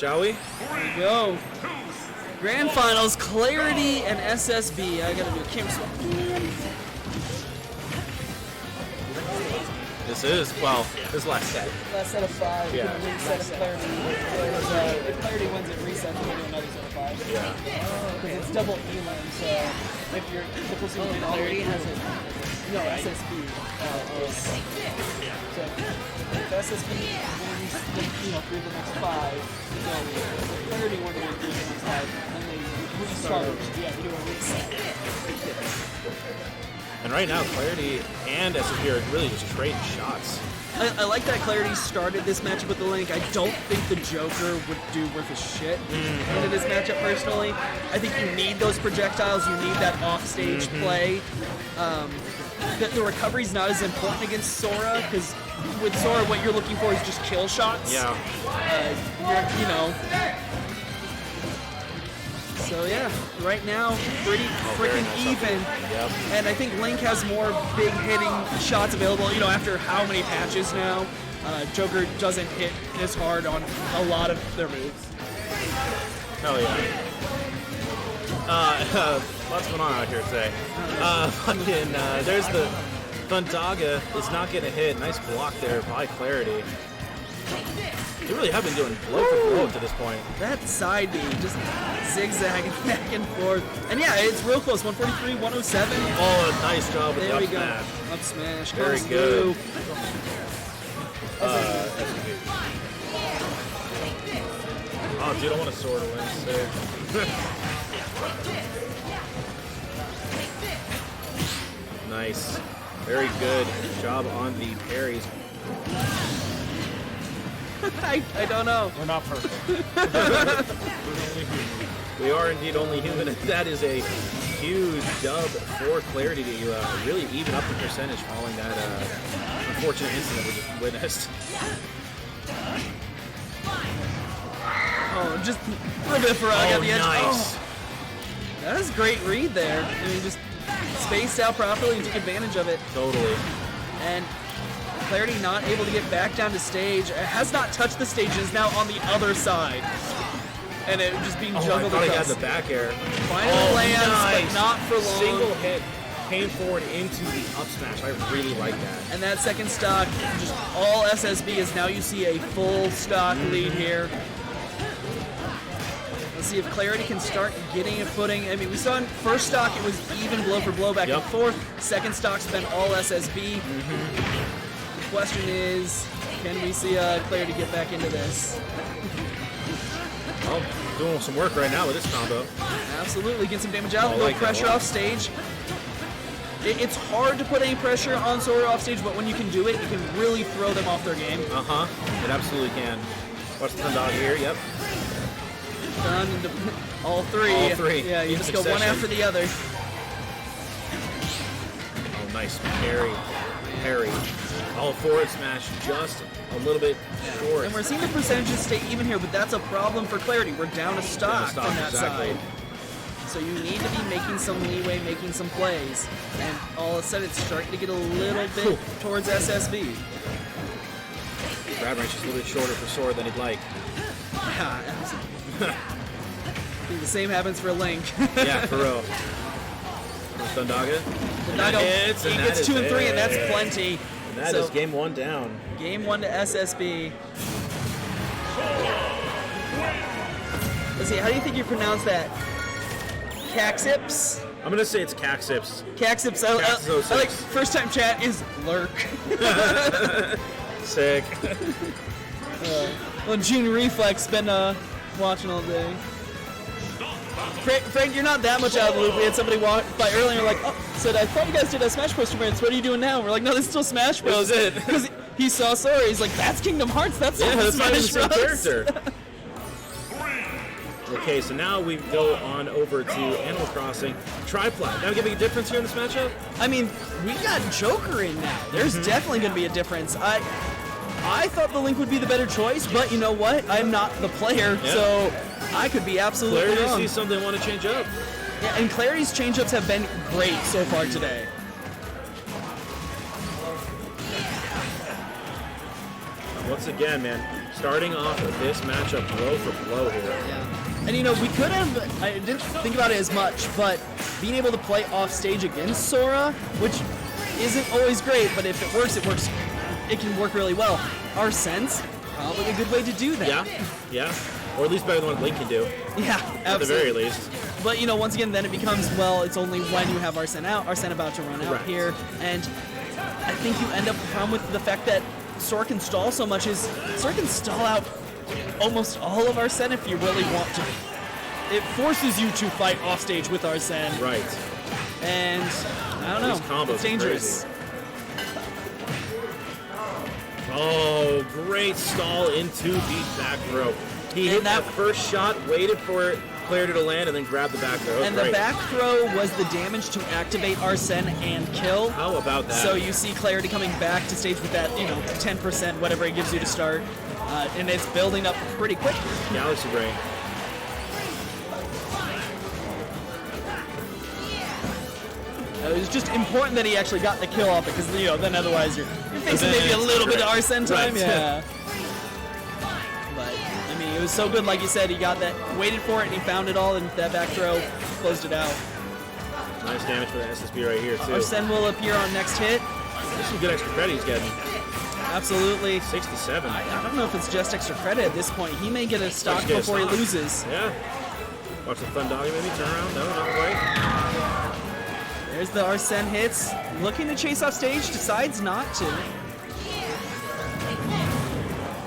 Shall we? There we go. Grand Finals, Clarity and SSB. I gotta do a camera swap. This is, well, this last set. Last set of 5. Yeah. Reset of Clarity. If Clarity wins, it resets. We'll do another set of 5. Yeah. Because it's double elim, so if you're supposed to win all the way has it. No, SSB. So if SSB wins, through the next 5, so Clarity won to win through the next 5, and they restart. Yeah, they do a reset. And right now, Clarity and SSB are really just trading shots. I like that Clarity started this matchup with the Link. I don't think the Joker would do worth a shit into this matchup personally. I think you need those projectiles. You need that off-stage play. The recovery's not as important against Sora, because with Sora, what you're looking for is just kill shots. Yeah. So yeah, right now, pretty freaking even. Yep. And I think Link has more big hitting shots available, after how many patches now. Joker doesn't hit as hard on a lot of their moves. Hell yeah. Lots going on out here today. There's the Thundaga is not getting a hit. Nice block there by Clarity. They really have been doing blow for blow to this point. That side B, just zigzagging back and forth. And yeah, it's real close, 143, 107. Oh, nice job with the up go. smash. Up smash. Very good. Oh, dude, I want a sword to win. Sick. Nice. Very good job on the parries. I don't know. We're not perfect. We are indeed only human. That is a huge dub for Clarity to really even up the percentage following that unfortunate incident we just witnessed. Oh, just a bit for at the edge. Nice. Oh, that is a great read there. I mean, just spaced out properly and took advantage of it. Totally. And Clarity not able to get back down to stage. Has not touched the stage, is now on the other side. And it just being juggled I thought across. he had the back air. Finally lands, nice. but not for long. Single hit came forward into the up smash. I really like that. And that second stock, just all SSB is now you see a full stock lead here. Let's see if Clarity can start getting a footing. I mean, we saw in first stock it was even blow for blow back and forth. Second stock's been all SSB. The question is, can we see Clarity get back into this? Oh, doing some work right now with this combo. Absolutely, get some damage out, a little like pressure off stage. It's hard to put any pressure on Sora off stage, but when you can do it, you can really throw them off their game. It absolutely can. Watch the dog here, yep. Done into all three. All three. Yeah, you just go one after the other. Oh, nice parry. All forward smash, just a little bit short. And we're seeing the percentages stay even here, but that's a problem for Clarity. We're down a stock from that side. So you need to be making some leeway, making some plays. And all of a sudden, it's starting to get a little bit towards SSB. Grab range is a little bit shorter for Sora than he'd like. I think the same happens for Link. Yeah, for real. Thundaga. Hits, he gets 2 and 3, and that's plenty. And that is game 1 down. Game 1 to SSB. Let's see, how do you think you pronounce that? Caxips? I'm gonna say it's Caxips. Caxips. I like first time chat is lurk. Sick. Well, Gene Reflex been watching all day. Frank, you're not that much out of the loop. We had somebody walk by earlier, like, said, I thought you guys did a Smash Bros. Tournament. What are you doing now? We're like, no, this is still Smash Bros. That was it. Because he saw Sora. He's like, that's Kingdom Hearts. That's that's Smash not the same Bros. character. Okay, so now we go on over to Animal Crossing Triplat. Now giving a difference here in this matchup? I mean, we got Joker in now. There's definitely going to be a difference. I thought the Link would be the better choice, but you know what? I'm not the player, so I could be absolutely Clarity wrong. sees something they want to change up. Yeah, and Clarity's change-ups have been great so far today. Once again, man, Starting off this matchup blow for blow here. Yeah. And you know, we could have, I didn't think about it as much, but being able to play off stage against Sora, which isn't always great, but if it works, it can work really well. Arsene's probably a good way to do that. Yeah. Or at least better than what Link can do. Yeah, absolutely. At the very least. But you know, once again, then it becomes, well, it's only when you have Arsene out, Arsene about to run out here, and I think you end up with the problem with the fact that Sora can stall so much is Sora can stall out almost all of Arsene if you really want to. It forces you to fight off stage with Arsene. Right. And I don't know. These combos it's dangerous. Oh, great stall into the back throw. He hit that first shot, waited for Clarity to land, and then grabbed the back throw. And the back throw was the damage to activate Arsene and kill. How about that? So you see Clarity coming back to stage with that, 10%, whatever it gives you to start. And it's building up pretty quick. Galaxy Brain. It was just important that he actually got the kill off it, because then otherwise you're facing maybe a little bit of Arsene time. Right. Yeah. But I mean, it was so good, like you said. He got that, waited for it, and he found it all, and that back throw closed it out. Nice damage for the SSB right here too. Arsene will appear on next hit. This is good extra credit he's getting. Absolutely. 67. I don't know if it's just extra credit at this point. He may get a stock before he loses. Yeah. Watch the Thundoggy maybe turn around. No, not quite. There's the Arsene hits. Looking to chase off stage, decides not to.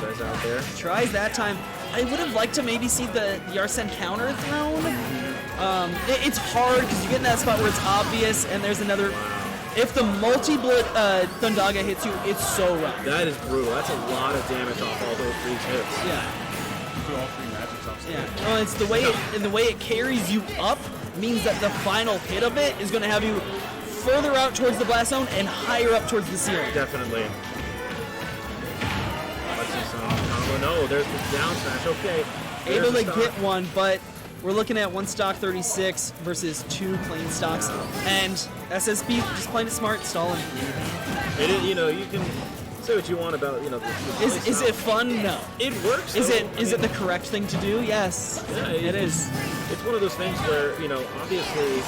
Says out there. Tries that time. I would have liked to maybe see the Arsene counter thrown. It's hard because you get in that spot where it's obvious, and there's another. If the multi-bullet Thundaga hits you, it's so rough. That is brutal. That's a lot of damage off all those 3 hits. Yeah. Do all 3 magics off stage. Yeah. Well, it's the way the way it carries you up means that the final hit of it is going to have you further out towards the blast zone and higher up towards the ceiling. Definitely. Let's see some combo. No, there's the down smash. Okay. Able to get one, but we're looking at 1 stock 36 versus 2 clean stocks, and SSB just playing it smart, stalling. It is, you can say what you want about, the Is it fun? No. It works. Is it the correct thing to do? Yes. Yeah, it is. It's one of those things where, obviously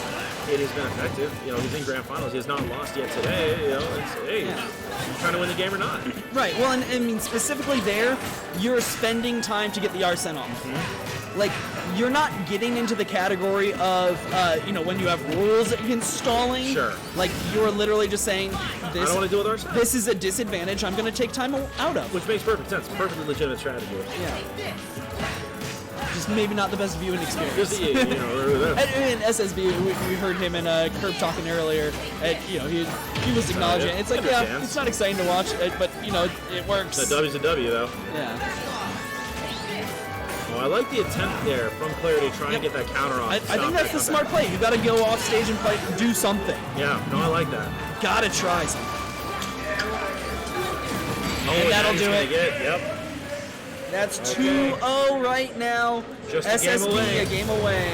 it has been effective. He's in grand finals. He has not lost yet today. Hey, trying to win the game or not. Right. Well, and I mean specifically there, you're spending time to get the Arsene off. Like, you're not getting into the category of, when you have rules against stalling. Sure. Like, you're literally just saying, I don't want to deal with Arsene. This is a disadvantage I'm going to take time out of. Which makes perfect sense. Perfectly legitimate strategy. Yeah. Just maybe not the best viewing experience. Just, and SSB, we heard him and Curb talking earlier, and, he was acknowledging it. It's like, yeah, it's not exciting to watch, but, it works. The W's a W, though. Yeah. Oh, I like the attempt there from Clarity trying to get that counter off. I think that's the smart play. You got to go off stage and do something. Yeah, no, I like that. Got to try something. And that'll do it. Yep. That's 2-0 right now. Just SSB, a game away.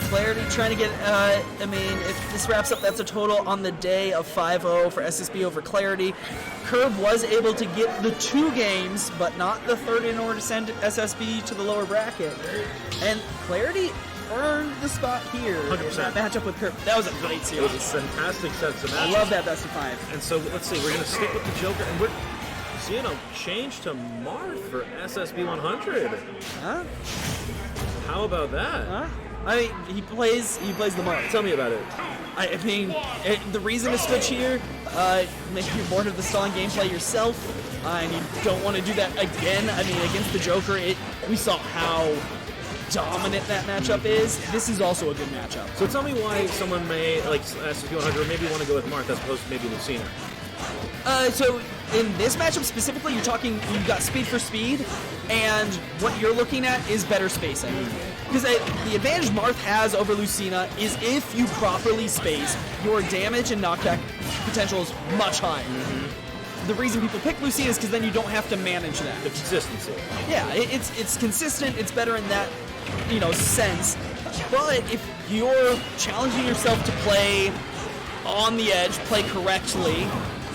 Clarity trying to get, if this wraps up, that's a total on the day of 5-0 for SSB over Clarity. Curb was able to get the 2 games, but not the 3rd in order to send SSB to the lower bracket. And Clarity earned the spot here 100%. in that matchup with Curb. That was a great It series. was a fantastic set of matches. I love that best of 5. And so, let's see, we're going to stick with the Joker, and we're seeing a change to Marth for SSB100. Huh? How about that? Huh? I mean, he plays the mark. Tell me about it. I mean, the reason to switch here, maybe you're bored of the stalling gameplay yourself, and you don't want to do that again. I mean, against the Joker, we saw how dominant that matchup is. This is also a good matchup. So tell me why someone may, like SSB100, maybe want to go with Marth as opposed to maybe Lucina. So in this matchup specifically, you've got speed for speed, and what you're looking at is better spacing. Because the advantage Marth has over Lucina is if you properly space, your damage and knockback potential is much higher. The reason people pick Lucina is because then you don't have to manage that. The consistency. Yeah, it's consistent, it's better in that, sense. But if you're challenging yourself to play on the edge, play correctly,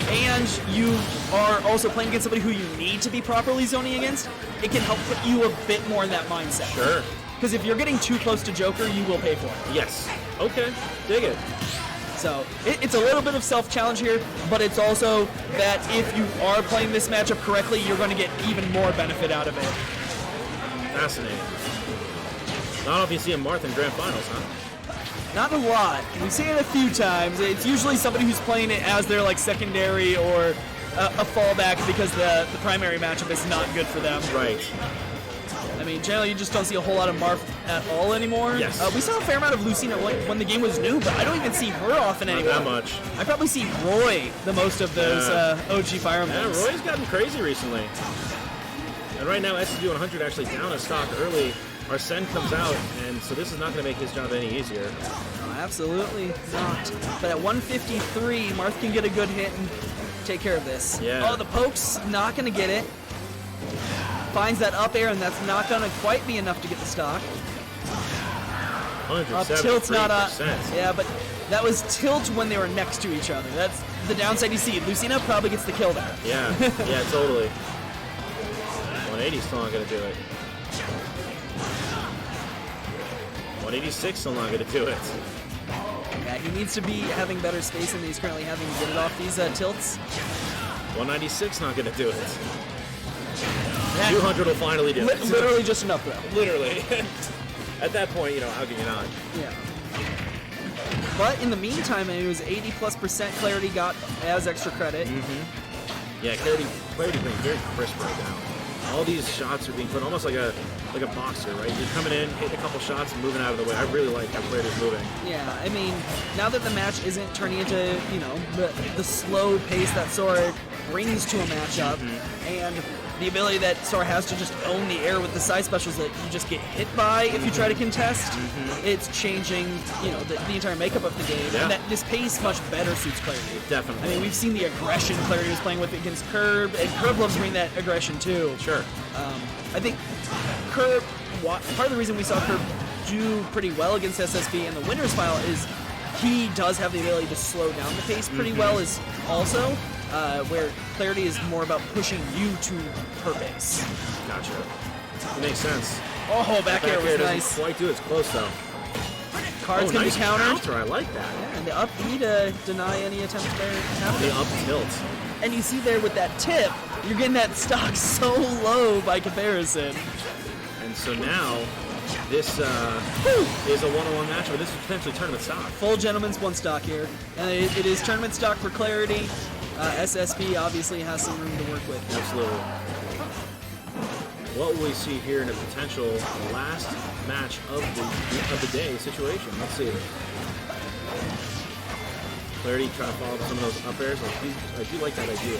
and you are also playing against somebody who you need to be properly zoning against, it can help put you a bit more in that mindset. Sure. Because if you're getting too close to Joker, you will pay for it. Yes. Okay. Dig it. So it's a little bit of self-challenge here, but it's also that if you are playing this matchup correctly, you're going to get even more benefit out of it. Fascinating. Not often you see a Marth in grand finals, huh? Not a lot. We've seen it a few times. It's usually somebody who's playing it as their like secondary or a fallback because the primary matchup is not good for them. Right. I mean, generally you just don't see a whole lot of Marth at all anymore. Yes. We saw a fair amount of Lucina when the game was new, but I don't even see her often anymore. Not that much. I probably see Roy the most of those OG firemen. Yeah, Roy's gotten crazy recently. And right now, SSB100 actually down a stock early. Arsene comes out, and so this is not going to make his job any easier. No, absolutely not. But at 153, Marth can get a good hit and take care of this. Yeah. Oh, the poke's not going to get it. Finds that up air, and that's not going to quite be enough to get the stock. Up tilt's not on. Yeah, but that was tilt when they were next to each other. That's the downside you see. Lucina probably gets the kill there. Yeah, yeah, totally. 180 still not going to do it. 186 still not going to do it. Yeah, he needs to be having better space than he's currently having to get it off these tilts. 196 not going to do it. 200 will finally do it. Literally just enough, though. Literally. At that point, you know, how can you not? Yeah. But in the meantime, it was 80+% Clarity got as extra credit. Yeah, Clarity being very crisp right now. All these shots are being put almost like a boxer, right? You're coming in, hitting a couple shots, and moving out of the way. I really like how Clarity's moving. Yeah, I mean, now that the match isn't turning into, you know, the slow pace that Sora brings to a matchup, and the ability that Sora has to just own the air with the side specials that you just get hit by if you try to contest, it's changing, you know, the entire makeup of the game. Yeah. And that this pace much better suits Clarity. Definitely. I mean, we've seen the aggression Clarity was playing with against Curb, and Curb loves to bring that aggression too. Sure. I think Curb, part of the reason we saw Curb do pretty well against SSB in the winner's final is he does have the ability to slow down the pace pretty well, is also where Clarity is more about pushing you to her pace. Gotcha. It makes sense. Oh, back air was nice. Doesn't quite do its close though. Cards can nice be countered. Counter. I like that. Yeah, and the up B to deny any attempt there. The up tilt. And you see there with that tip, you're getting that stock so low by comparison. And so now, this is a one-on-one match, but this is potentially tournament stock. Full gentleman's one stock here. And it is tournament stock for Clarity. SSB obviously has some room to work with. Absolutely. What will we see here in a potential last match of the day situation? Let's see. Clarity trying to follow some of those up airs. I do like that idea.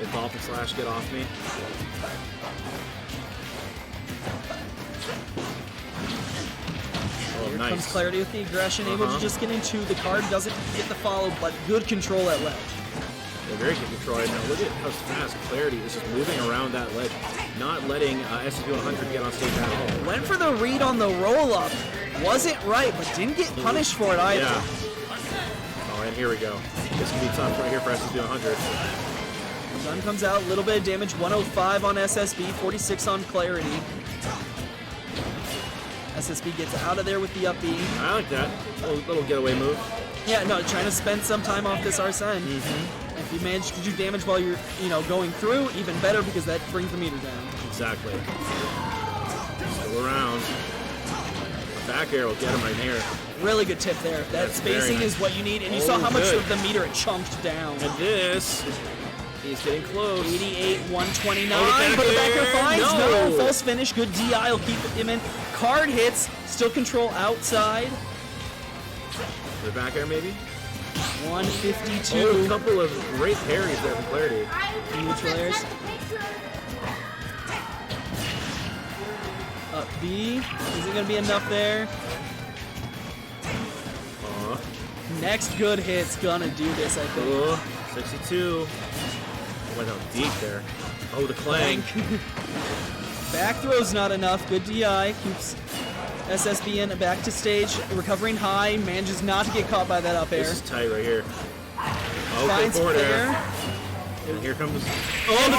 The dolphin slash get off me. Oh, Here nice. comes Clarity with the aggression, able to just get into. The card doesn't get the follow, but good control at ledge. Yeah, very good control right now. Look at how fast Clarity is just moving around that ledge, not letting SSB100 get on stage at all. Went for the read on the roll-up. Wasn't right, but didn't get punished for it either. Yeah. Oh, and here we go. This can be tough right here for SSB100. Gun comes out, a little bit of damage, 105 on SSB, 46 on Clarity. SSB gets out of there with the up B. I like that. Little getaway move. Yeah, no, trying to spend some time off this Arsene. If you manage to do damage while you're, going through, even better because that brings the meter down. Exactly. Still around. Back air will get him right here. Really good tip there. That spacing is what you need, and you saw how much of the meter it chunked down. And this, he's getting close. 88, 129, but the back air finds no false finish. Good DI will keep him in. Card hits, still control outside. The back air maybe? 152. Oh, a couple of great parries there from Clarity. Neutral airs. Up B. Is it going to be enough there? Next good hit's gonna do this, I think. 62. Went out deep there. Oh, the clank. Back throw's not enough. Good DI. Keeps SSB in back to stage. Recovering high. Manages not to get caught by that up air. This is tight right here. Okay, Finds forward air. fair. And here comes. Oh, the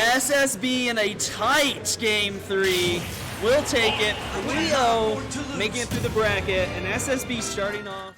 Nice. SSB in a tight game 3. We'll take it. 3-0, making it through the bracket, and SSB starting off.